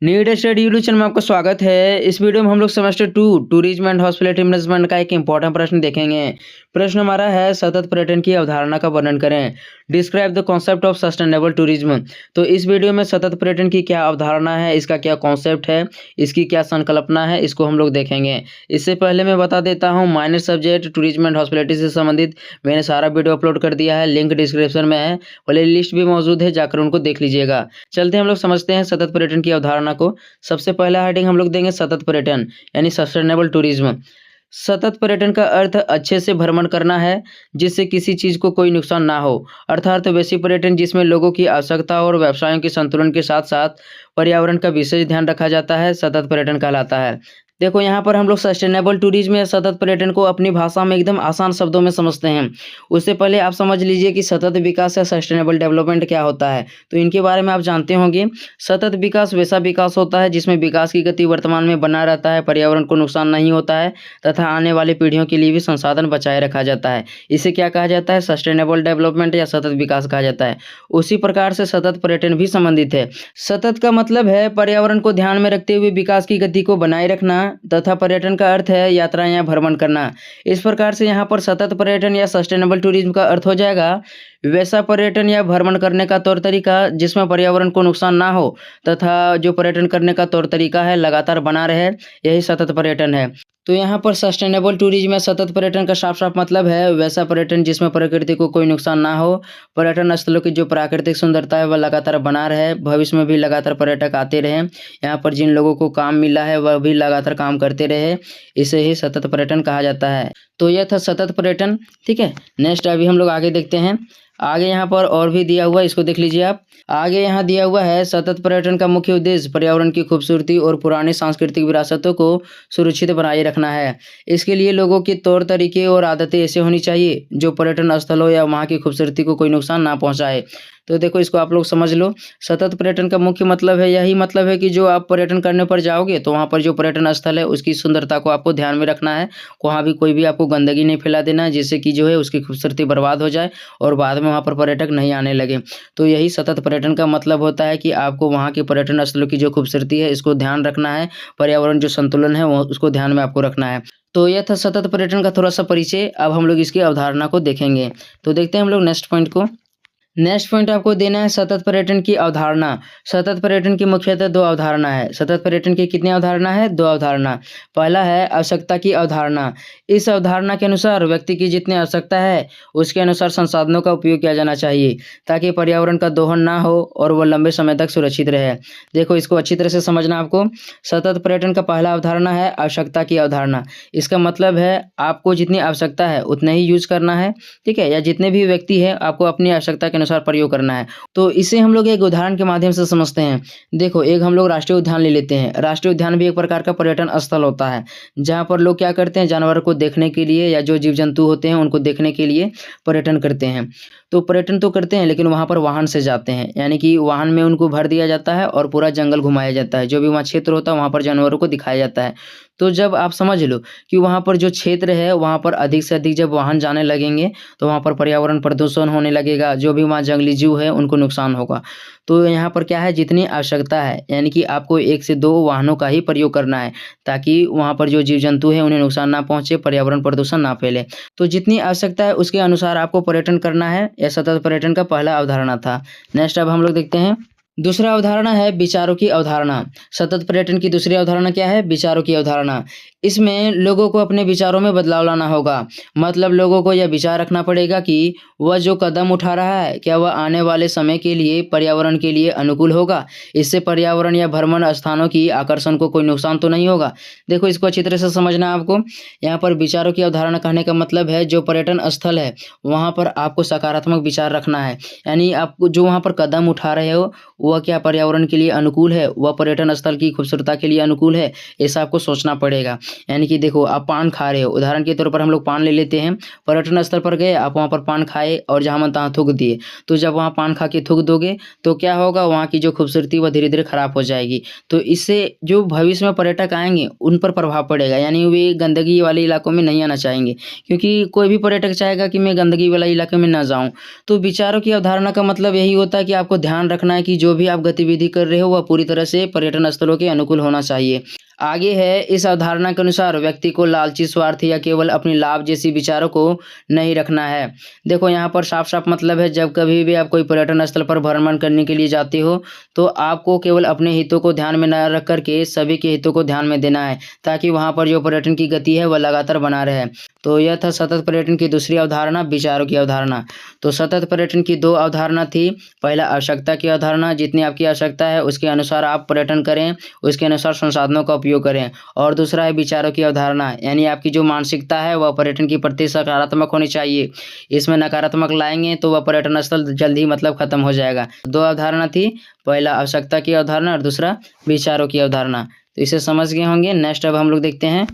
Need study YouTube channel में आपका स्वागत है। इस वीडियो में हम लोग semester 2 tourism and hospitality management का एक इंपॉर्टेंट प्रश्न देखेंगे। प्रश्न हमारा है सतत पर्यटन की अवधारणा का वर्णन करें। Describe the concept of sustainable tourism. तो इस वीडियो में सतत पर्यटन की क्या अवधारणा है, इसका क्या कॉन्सेप्ट है, इसकी क्या संकल्पना है, इसको हम लोग देखेंगे। इससे पहले मैं बता देता हूँ minor subject tourism and hospitality से संबंधित मैंने सारा वीडियो अपलोड कर दिया है, लिंक डिस्क्रिप्शन में है, प्ले लिस्ट भी मौजूद है, जाकर उनको देख लीजिएगा। चलते हम लोग समझते हैं सतत पर्यटन की अवधारणा को। सबसे पहला हेडिंग हम लोग देंगे सतत पर्यटन यानी सस्टेनेबल टूरिज्म। सतत पर्यटन का अर्थ अच्छे से भ्रमण करना है जिससे किसी चीज को कोई नुकसान ना हो, अर्थात वैसी पर्यटन जिसमें लोगों की आवश्यकता और व्यवसायों के संतुलन के साथ साथ पर्यावरण का विशेष ध्यान रखा जाता है, सतत पर्यटन कहलाता है। देखो यहाँ पर हम लोग सस्टेनेबल टूरिज्म या सतत पर्यटन को अपनी भाषा में एकदम आसान शब्दों में समझते हैं। उससे पहले आप समझ लीजिए कि सतत विकास या सस्टेनेबल डेवलपमेंट क्या होता है, तो इनके बारे में आप जानते होंगे। सतत विकास वैसा विकास होता है जिसमें विकास की गति वर्तमान में बना रहता है, पर्यावरण को नुकसान नहीं होता है तथा आने वाली पीढ़ियों के लिए भी संसाधन बचाए रखा जाता है। इसे क्या कहा जाता है, सस्टेनेबल डेवलपमेंट या सतत विकास कहा जाता है। उसी प्रकार से सतत पर्यटन भी संबंधित है। सतत का मतलब है पर्यावरण को ध्यान में रखते हुए विकास की गति को बनाए रखना तथा पर्यटन का अर्थ है यात्रा या भ्रमण करना। इस प्रकार से यहाँ पर सतत पर्यटन या सस्टेनेबल टूरिज्म का अर्थ हो जाएगा वैसा पर्यटन या भ्रमण करने का तौर तरीका जिसमें पर्यावरण को नुकसान ना हो तथा जो पर्यटन करने का तौर तरीका है लगातार बना रहे, यही सतत पर्यटन है। तो यहाँ पर सस्टेनेबल टूरिज्म या सतत पर्यटन का साफ साफ मतलब है वैसा पर्यटन जिसमें प्रकृति को कोई नुकसान ना हो, पर्यटन स्थलों की जो प्राकृतिक सुंदरता है वह लगातार बना रहे, भविष्य में भी लगातार पर्यटक आते रहे, यहाँ पर जिन लोगों को काम मिला है वह भी लगातार काम करते रहे, इसे ही सतत पर्यटन कहा जाता है। तो यह था सतत पर्यटन। ठीक है, नेक्स्ट अभी हम लोग आगे देखते हैं। आगे यहाँ पर और भी दिया हुआ है, इसको देख लीजिए आप। आगे यहाँ दिया हुआ है सतत पर्यटन का मुख्य उद्देश्य पर्यावरण की खूबसूरती और पुरानी सांस्कृतिक विरासतों को सुरक्षित बनाए रखना है। इसके लिए लोगों के तौर तरीके और आदतें ऐसे होनी चाहिए जो पर्यटन स्थलों या वहाँ की खूबसूरती को कोई नुकसान ना पहुँचाए। तो देखो इसको आप लोग समझ लो। सतत पर्यटन का मुख्य मतलब है, यही मतलब है कि जो आप पर्यटन करने पर जाओगे तो वहाँ पर जो पर्यटन स्थल है उसकी सुंदरता को आपको ध्यान में रखना है, वहाँ भी कोई भी आपको गंदगी नहीं फैला देना है जिससे कि जो है उसकी खूबसूरती बर्बाद हो जाए और बाद में वहाँ पर पर्यटक नहीं आने लगे। तो यही सतत पर्यटन का मतलब होता है कि आपको वहाँ के पर्यटन स्थलों की जो खूबसूरती है इसको ध्यान रखना है, पर्यावरण जो संतुलन है वो उसको ध्यान में आपको रखना है। तो यह था सतत पर्यटन का थोड़ा सा परिचय। अब हम लोग इसकी अवधारणा को देखेंगे। तो देखते हैं हम लोग नेक्स्ट पॉइंट को। नेक्स्ट पॉइंट आपको देना है सतत पर्यटन की अवधारणा। सतत पर्यटन की मुख्यतः दो अवधारणा है। सतत पर्यटन की कितनी अवधारणा है, दो अवधारणा। पहला है आवश्यकता की अवधारणा। इस अवधारणा के अनुसार व्यक्ति की जितनी आवश्यकता है उसके अनुसार संसाधनों का उपयोग किया जाना चाहिए ताकि पर्यावरण का दोहन ना हो और वह लंबे समय तक सुरक्षित रहे। देखो इसको अच्छी तरह से समझना आपको। सतत पर्यटन का पहला अवधारणा है आवश्यकता की अवधारणा। इसका मतलब है आपको जितनी आवश्यकता है उतना ही यूज करना है, ठीक है, या जितने भी व्यक्ति है आपको अपनी आवश्यकता के अनुसार प्रयोग करना है। तो इसे हम लोग एक उदाहरण के माध्यम से समझते हैं। देखो एक हम लोग राष्ट्रीय उद्यान ले लेते हैं। राष्ट्रीय उद्यान भी एक प्रकार का पर्यटन स्थल होता है जहाँ पर लोग क्या करते हैं, जानवर को देखने के लिए या जो जीव जंतु होते हैं उनको देखने के लिए पर्यटन करते हैं। तो पर्यटन तो करते हैं लेकिन वहाँ पर वाहन से जाते हैं, यानी कि वाहन में उनको भर दिया जाता है और पूरा जंगल घुमाया जाता है, जो भी वहाँ क्षेत्र होता है वहाँ पर जानवरों को दिखाया जाता है। तो जब आप समझ लो कि वहाँ पर जो क्षेत्र है वहाँ पर अधिक से अधिक जब वाहन जाने लगेंगे तो वहाँ पर पर्यावरण प्रदूषण होने लगेगा, जो भी वहाँ जंगली जीव है उनको नुकसान होगा। तो यहाँ पर क्या है, जितनी आवश्यकता है यानी कि आपको 1 से 2 वाहनों का ही प्रयोग करना है ताकि वहाँ पर जो जीव जंतु है उन्हें नुकसान ना पहुँचे, पर्यावरण प्रदूषण ना फैले। तो जितनी आवश्यकता है उसके अनुसार आपको पर्यटन करना है। यह सतत पर्यटन का पहला अवधारणा था। नेक्स्ट अब हम लोग देखते हैं दूसरा अवधारणा है विचारों की अवधारणा। सतत पर्यटन की दूसरी अवधारणा क्या है, विचारों की अवधारणा। इसमें लोगों को अपने विचारों में बदलाव लाना होगा। मतलब लोगों को यह विचार रखना पड़ेगा कि वह जो कदम उठा रहा है क्या वह आने वाले समय के लिए पर्यावरण के लिए अनुकूल होगा, इससे पर्यावरण या भ्रमण स्थानों की आकर्षण को कोई नुकसान तो नहीं होगा। देखो इसको अच्छी तरह से समझना आपको। यहाँ पर विचारों की अवधारणा कहने का मतलब है जो पर्यटन स्थल है वहाँ पर आपको सकारात्मक विचार रखना है, यानी आप जो वहाँ पर कदम उठा रहे हो वह क्या पर्यावरण के लिए अनुकूल है, वह पर्यटन स्थल की खूबसूरता के लिए अनुकूल है, ऐसा आपको सोचना पड़ेगा। यानी कि देखो आप पान खा रहे हो, उदाहरण के तौर पर हम लोग पान ले लेते हैं, पर्यटन स्थल पर गए, आप वहाँ पर पान खाए और जहाँ मन तहाँ थूक दिए, तो जब वहाँ पान खा के थूक दोगे तो क्या होगा, वहाँ की जो खूबसूरती वह धीरे धीरे खराब हो जाएगी। तो इससे जो भविष्य में पर्यटक आएंगे उन पर प्रभाव पड़ेगा, यानी वे गंदगी वाले इलाकों में नहीं आना चाहेंगे, क्योंकि कोई भी पर्यटक चाहेगा कि मैं गंदगी वाला इलाके में ना जाऊं। तो विचारों की अवधारणा का मतलब यही होता है कि आपको ध्यान रखना है कि जो भी आप गतिविधि कर रहे हो वह पूरी तरह से पर्यटन स्थलों के अनुकूल होना चाहिए। आगे है, इस अवधारणा के अनुसार व्यक्ति को लालची, स्वार्थी या केवल अपनी लाभ जैसी विचारों को नहीं रखना है। देखो यहाँ पर साफ साफ मतलब है, जब कभी भी आप कोई पर्यटन स्थल पर भ्रमण करने के लिए जाते हो तो आपको केवल अपने हितों को ध्यान में न रख करके सभी के हितों को ध्यान में देना है, ताकि वहाँ पर जो पर्यटन की गति है वह लगातार बना रहे। तो यह था सतत पर्यटन की दूसरी अवधारणा, विचारों की अवधारणा। तो सतत पर्यटन की दो अवधारणा थी, पहला आवश्यकता की अवधारणा, जितनी आपकी आवश्यकता है उसके अनुसार आप पर्यटन करें, उसके अनुसार संसाधनों का उपयोग करें, और दूसरा है विचारों की अवधारणा, यानी आपकी जो मानसिकता है वह पर्यटन की प्रति सकारात्मक होनी चाहिए। इसमें नकारात्मक लाएंगे तो वह पर्यटन स्थल जल्द ही मतलब खत्म हो जाएगा। दो अवधारणा थी, पहला आवश्यकता की अवधारणा और दूसरा विचारों की अवधारणा। तो इसे समझ गए होंगे। नेक्स्ट अब हम लोग देखते हैं,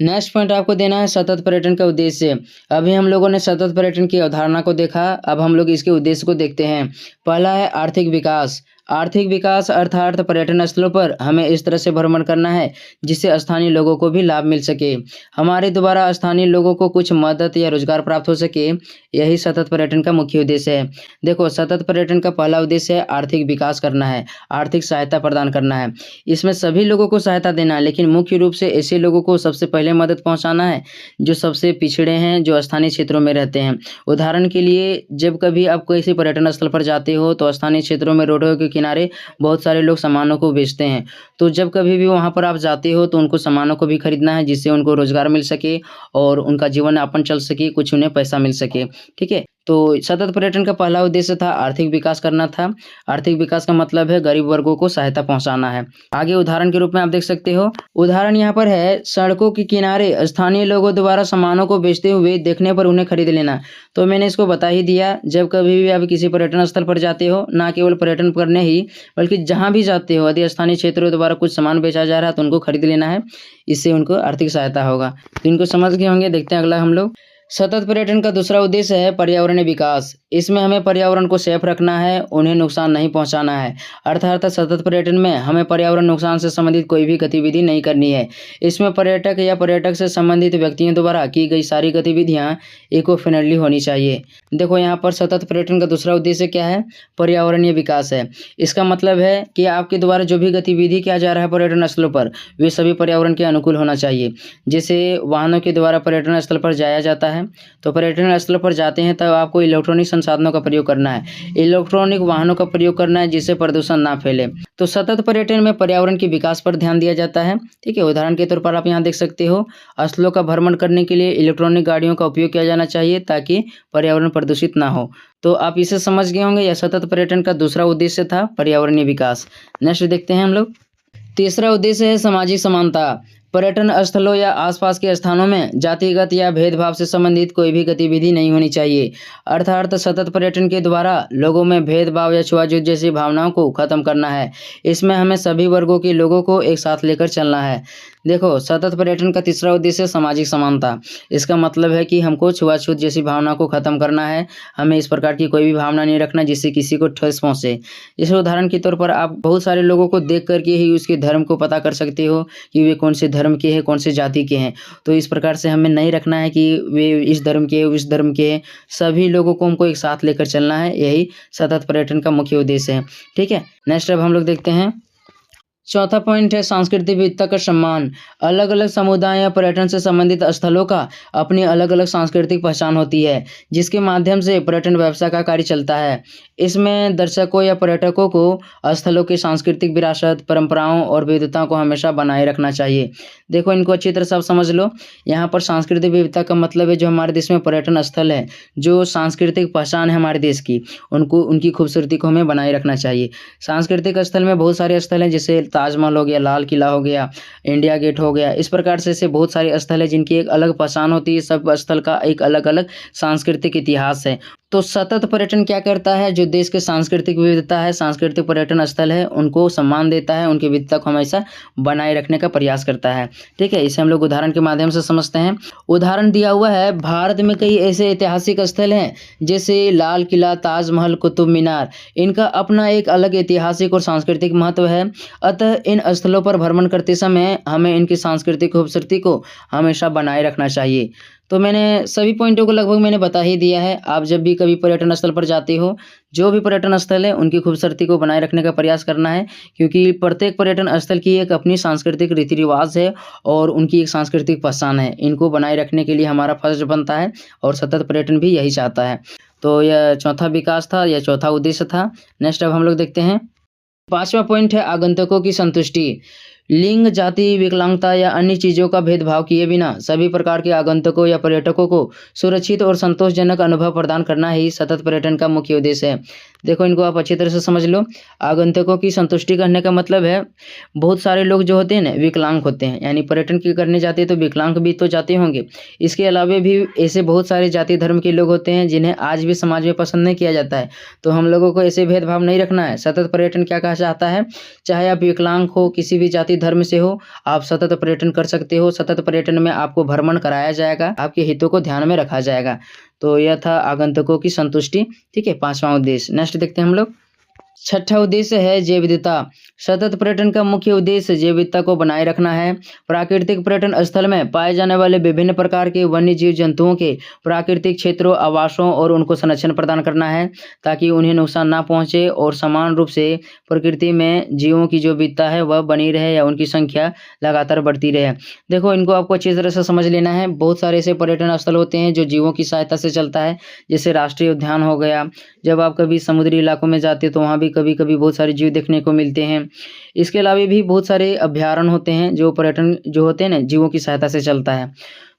नेक्स्ट पॉइंट आपको देना है सतत पर्यटन का उद्देश्य। अभी हम लोगों ने सतत पर्यटन की अवधारणा को देखा, अब हम लोग इसके उद्देश्य को देखते हैं। पहला है आर्थिक विकास। आर्थिक विकास अर्थात पर्यटन स्थलों पर हमें इस तरह से भ्रमण करना है जिससे स्थानीय लोगों को भी लाभ मिल सके, हमारे द्वारा स्थानीय लोगों को कुछ मदद या रोजगार प्राप्त हो सके। यही सतत पर्यटन का मुख्य उद्देश्य है। देखो सतत पर्यटन का पहला उद्देश्य है आर्थिक विकास करना है, आर्थिक सहायता प्रदान करना है। इसमें सभी लोगों को सहायता देना है, लेकिन मुख्य रूप से ऐसे लोगों को सबसे पहले मदद पहुंचाना है जो सबसे पिछड़े हैं, जो स्थानीय क्षेत्रों में रहते हैं। उदाहरण के लिए, जब कभी आप किसी पर्यटन स्थल पर जाते हो तो स्थानीय क्षेत्रों में रोडों के किनारे बहुत सारे लोग सामानों को बेचते हैं। तो जब कभी भी वहां पर आप जाते हो तो उनको सामानों को भी खरीदना है जिससे उनको रोजगार मिल सके और उनका जीवन यापन चल सके, कुछ उन्हें पैसा मिल सके। ठीक है, तो सतत पर्यटन का पहला उद्देश्य था आर्थिक विकास करना था। आर्थिक विकास का मतलब है गरीब वर्गों को सहायता पहुंचाना है। आगे उदाहरण के रूप में आप देख सकते हो, उदाहरण यहाँ पर है, सड़कों के किनारे स्थानीय लोगों द्वारा सामानों को बेचते हुए देखने पर उन्हें खरीद लेना। तो मैंने इसको बता ही दिया, जब कभी भी आप किसी पर्यटन स्थल पर जाते हो, ना केवल पर्यटन करने ही बल्कि जहाँ भी जाते हो, यदि स्थानीय क्षेत्रों द्वारा कुछ सामान बेचा जा रहा है तो उनको खरीद लेना है, इससे उनको आर्थिक सहायता होगा। तो इनको समझ गए होंगे। देखते हैं अगला हम लोग। सतत पर्यटन का दूसरा उद्देश्य है पर्यावरणीय विकास। इसमें हमें पर्यावरण को सेफ रखना है, उन्हें नुकसान नहीं पहुंचाना है। अर्थात सतत पर्यटन में हमें पर्यावरण नुकसान से संबंधित कोई भी गतिविधि नहीं करनी है। इसमें पर्यटक या पर्यटक से संबंधित व्यक्तियों द्वारा की गई सारी गतिविधियां इको फ्रेंडली होनी चाहिए। देखो यहाँ पर सतत पर्यटन का दूसरा उद्देश्य क्या है, पर्यावरणीय विकास है। इसका मतलब है कि आपके द्वारा जो भी गतिविधि किया जा रहा है पर्यटन स्थलों पर, वे सभी पर्यावरण के अनुकूल होना चाहिए। जैसे वाहनों के द्वारा पर्यटन स्थल पर जाया जाता है, तो पर्यटन स्थल पर जाते हैं तब आपको इलेक्ट्रॉनिक संसाधनों का प्रयोग करना है, इलेक्ट्रॉनिक वाहनों का प्रयोग करना है जिससे प्रदूषण ना फैले। तो सतत पर्यटन में पर्यावरण के विकास पर ध्यान दिया जाता है। ठीक है, उदाहरण के तौर पर आप यहाँ देख सकते हो, स्थलों का भ्रमण करने के लिए इलेक्ट्रॉनिक गाड़ियों का उपयोग किया जाना चाहिए ताकि पर्यावरण प्रदूषित ना हो। तो आप इसे समझ गए होंगे, यह सतत पर्यटन का दूसरा उद्देश्य था, पर्यावरणीय विकास। नेक्स्ट देखते हैं हम लोग। तीसरा उद्देश्य है सामाजिक समानता। पर्यटन स्थलों या आसपास के स्थानों में जातिगत या भेदभाव से संबंधित कोई भी गतिविधि नहीं होनी चाहिए। अर्थात सतत पर्यटन के द्वारा लोगों में भेदभाव या छुआछूत जैसी भावनाओं को खत्म करना है। इसमें हमें सभी वर्गों के लोगों को एक साथ लेकर चलना है। देखो सतत पर्यटन का तीसरा उद्देश्य सामाजिक समानता। इसका मतलब है कि हमको छुआछूत जैसी भावना को खत्म करना है, हमें इस प्रकार की कोई भी भावना नहीं रखना जिससे किसी को ठेस पहुंचे। इस उदाहरण के तौर पर आप बहुत सारे लोगों को देख करके ही उसके धर्म को पता कर सकते हो कि वे कौन से धर्म के हैं, कौन से जाति के हैं। तो इस प्रकार से हमें नहीं रखना है कि वे इस धर्म के, उस धर्म के हैं, सभी लोगों को हमको एक साथ लेकर चलना है। यही सतत पर्यटन का मुख्य उद्देश्य है। ठीक है, नेक्स्ट अब हम लोग देखते हैं। चौथा पॉइंट है सांस्कृतिक विविधता का सम्मान। अलग अलग समुदाय या पर्यटन से संबंधित स्थलों का अपनी अलग अलग सांस्कृतिक पहचान होती है, जिसके माध्यम से पर्यटन व्यवसाय का कार्य चलता है। इसमें दर्शकों या पर्यटकों को स्थलों की सांस्कृतिक विरासत, परंपराओं और विविधताओं को हमेशा बनाए रखना चाहिए। देखो इनको अच्छी तरह से आप समझ लो। यहाँ पर सांस्कृतिक विविधता का मतलब है जो हमारे देश में पर्यटन स्थल है, जो सांस्कृतिक पहचान है हमारे देश की, उनको, उनकी खूबसूरती को हमें बनाए रखना चाहिए। सांस्कृतिक स्थल में बहुत सारे स्थल हैं, जैसे ताजमहल हो गया, लाल किला हो गया, इंडिया गेट हो गया। इस प्रकार से ऐसे बहुत सारे स्थल हैं जिनकी एक अलग पहचान होती है। सब स्थल का एक अलग अलग सांस्कृतिक इतिहास है, तो सतत पर्यटन क्या करता है, जो देश के सांस्कृतिक विविधता है, सांस्कृतिक पर्यटन स्थल है, उनको सम्मान देता है, उनकी विविधता को हमेशा बनाए रखने का प्रयास करता है। ठीक है, इसे हम लोग उदाहरण के माध्यम से समझते हैं। उदाहरण दिया हुआ है, भारत में कई ऐसे ऐतिहासिक स्थल हैं जैसे लाल किला, ताजमहल, कुतुब मीनार। इनका अपना एक अलग ऐतिहासिक और सांस्कृतिक महत्व है। अतः इन स्थलों पर भ्रमण करते समय हमें इनकी सांस्कृतिक खूबसूरती को हमेशा बनाए रखना चाहिए। तो मैंने सभी पॉइंटों को लगभग मैंने बता ही दिया है। आप जब भी कभी पर्यटन स्थल पर जाते हो, जो भी पर्यटन स्थल है उनकी खूबसूरती को बनाए रखने का प्रयास करना है, क्योंकि प्रत्येक पर्यटन स्थल की एक अपनी सांस्कृतिक रीति रिवाज है और उनकी एक सांस्कृतिक पहचान है। इनको बनाए रखने के लिए हमारा फर्ज बनता है और सतत पर्यटन भी यही चाहता है। तो यह चौथा विकास था, यह चौथा उद्देश्य था। नेक्स्ट अब हम लोग देखते हैं, पांचवा पॉइंट है आगंतुकों की संतुष्टि। लिंग, जाति, विकलांगता या अन्य चीज़ों का भेदभाव किए बिना सभी प्रकार के आगंतुकों या पर्यटकों को सुरक्षित और संतोषजनक अनुभव प्रदान करना ही सतत पर्यटन का मुख्य उद्देश्य है। देखो, इनको आप अच्छी तरह से समझ लो। आगंतुकों की संतुष्टि करने का मतलब है, बहुत सारे लोग जो होते हैं ना विकलांग होते हैं, यानी पर्यटन की करने जाते हैं तो विकलांग भी तो जाते होंगे। इसके अलावा भी ऐसे बहुत सारे जाति धर्म के लोग होते हैं जिन्हें आज भी समाज में पसंद नहीं किया जाता है। तो हम लोगों को ऐसे भेदभाव नहीं रखना है। सतत पर्यटन क्या कहा जाता है, चाहे आप विकलांग हो, किसी भी जाति धर्म से हो, आप सतत पर्यटन कर सकते हो। सतत पर्यटन में आपको भ्रमण कराया जाएगा, आपके हितों को ध्यान में रखा जाएगा। तो यह था आगंतुकों की संतुष्टि। ठीक है, पांचवा उद्देश्य। नेक्स्ट देखते हैं हम लोग, छठा उद्देश्य है जैव विविधता। सतत पर्यटन का मुख्य उद्देश्य जैव विविधता को बनाए रखना है। प्राकृतिक पर्यटन स्थल में पाए जाने वाले विभिन्न प्रकार के वन्य जीव जंतुओं के प्राकृतिक क्षेत्रों, आवासों और उनको संरक्षण प्रदान करना है, ताकि उन्हें नुकसान ना पहुंचे और समान रूप से प्रकृति में जीवों की जो विविधता है वह बनी रहे या उनकी संख्या लगातार बढ़ती रहे। देखो, इनको आपको अच्छी तरह से समझ लेना है। बहुत सारे ऐसे पर्यटन स्थल होते हैं जो जीवों की सहायता से चलता है, जैसे राष्ट्रीय उद्यान हो गया। जब आप कभी समुद्री इलाकों में जाते तो वहाँ भी कभी कभी बहुत सारे जीव देखने को मिलते हैं। इसके अलावा भी बहुत सारे अभ्यारण्य होते हैं जो पर्यटन जो होते हैं ना जीवों की सहायता से चलता है।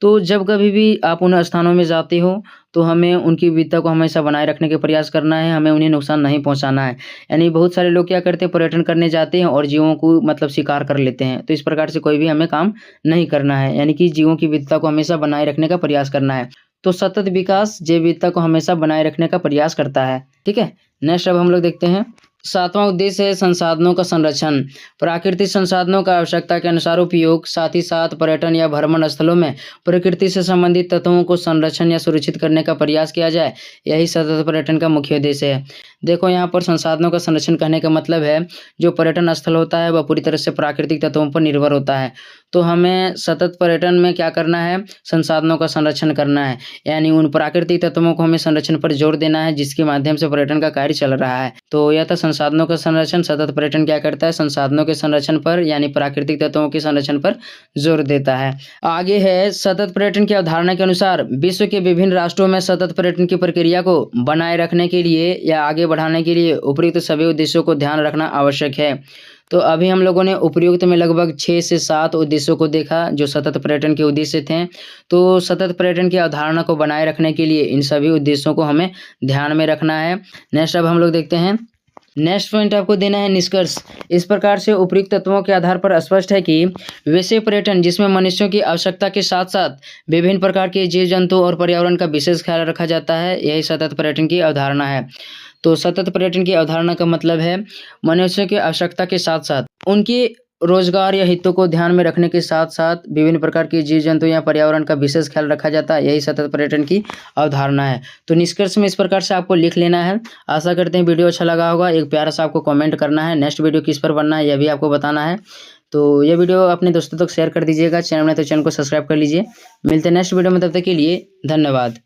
तो जब कभी भी आप उन स्थानों में जाते हो तो हमें उनकी विविधता को हमेशा बनाए रखने के प्रयास करना है, हमें उन्हें नुकसान नहीं पहुंचाना है। यानी बहुत सारे लोग क्या करते हैं, पर्यटन करने जाते हैं और जीवों को मतलब शिकार कर लेते हैं। तो इस प्रकार से कोई भी हमें काम नहीं करना है, यानी कि जीवों की विविधता को हमेशा बनाए रखने का प्रयास करना है। तो सतत विकास जैव विविधता को हमेशा बनाए रखने का प्रयास करता है। ठीक है, नेक्स्ट अब हम लोग देखते हैं, सातवां उद्देश्य है संसाधनों का संरक्षण। प्राकृतिक संसाधनों का आवश्यकता के अनुसार उपयोग, साथ ही साथ पर्यटन या भ्रमण स्थलों में प्रकृति से संबंधित तत्वों को संरक्षण या सुरक्षित करने का प्रयास किया जाए, यही सतत पर्यटन का मुख्य उद्देश्य है। देखो, यहाँ पर संसाधनों का संरक्षण कहने का मतलब है, जो पर्यटन स्थल होता है वह पूरी तरह से प्राकृतिक तत्वों पर निर्भर होता है। तो हमें सतत पर्यटन में क्या करना है, संसाधनों का संरक्षण करना है, यानी उन प्राकृतिक तत्वों को हमें संरक्षण पर जोर देना है जिसके माध्यम से पर्यटन का कार्य चल रहा है। तो यह था संसाधनों का संरक्षण। सतत पर्यटन क्या करता है, संसाधनों के संरक्षण पर यानी प्राकृतिक तत्वों के संरक्षण पर जोर देता है। आगे है, सतत पर्यटन की अवधारणा के अनुसार विश्व के विभिन्न राष्ट्रों में सतत पर्यटन की प्रक्रिया को बनाए रखने के लिए या आगे बढ़ाने के लिए उपयुक्त सभी उद्देश्यों को ध्यान रखना आवश्यक है। तो अभी हम लोगों ने उपयुक्त में लगभग 6 से 7 उद्देश्यों को देखा जो सतत पर्यटन के उद्देश्य थे। तो सतत पर्यटन की अवधारणा को बनाए रखने के लिए इन सभी उद्देश्यों को हमें ध्यान में रखना है। नेक्स्ट अब हम लोग देखते हैं, नेक्स्ट पॉइंट आपको देना है निष्कर्ष। इस प्रकार से उपयुक्त तत्वों के आधार पर स्पष्ट है कि वैसे पर्यटन जिसमें मनुष्यों की आवश्यकता के साथ साथ विभिन्न प्रकार के जीव जंतु और पर्यावरण का विशेष ख्याल रखा जाता है, यही सतत पर्यटन की अवधारणा है। तो सतत पर्यटन की अवधारणा का मतलब है, मनुष्यों की आवश्यकता के साथ साथ उनके रोजगार या हितों को ध्यान में रखने के साथ साथ विभिन्न प्रकार के जीव जंतु या पर्यावरण का विशेष ख्याल रखा जाता है, यही सतत पर्यटन की अवधारणा है। तो निष्कर्ष में इस प्रकार से आपको लिख लेना है। आशा करते हैं वीडियो अच्छा लगा होगा। एक प्यारा सा आपको कमेंट करना है, नेक्स्ट वीडियो किस पर बनना है यह भी आपको बताना है। तो यह वीडियो अपने दोस्तों तक शेयर कर दीजिएगा। चैनल में तो चैनल को सब्सक्राइब कर लीजिए। मिलते हैं नेक्स्ट वीडियो में, तब तक के लिए धन्यवाद।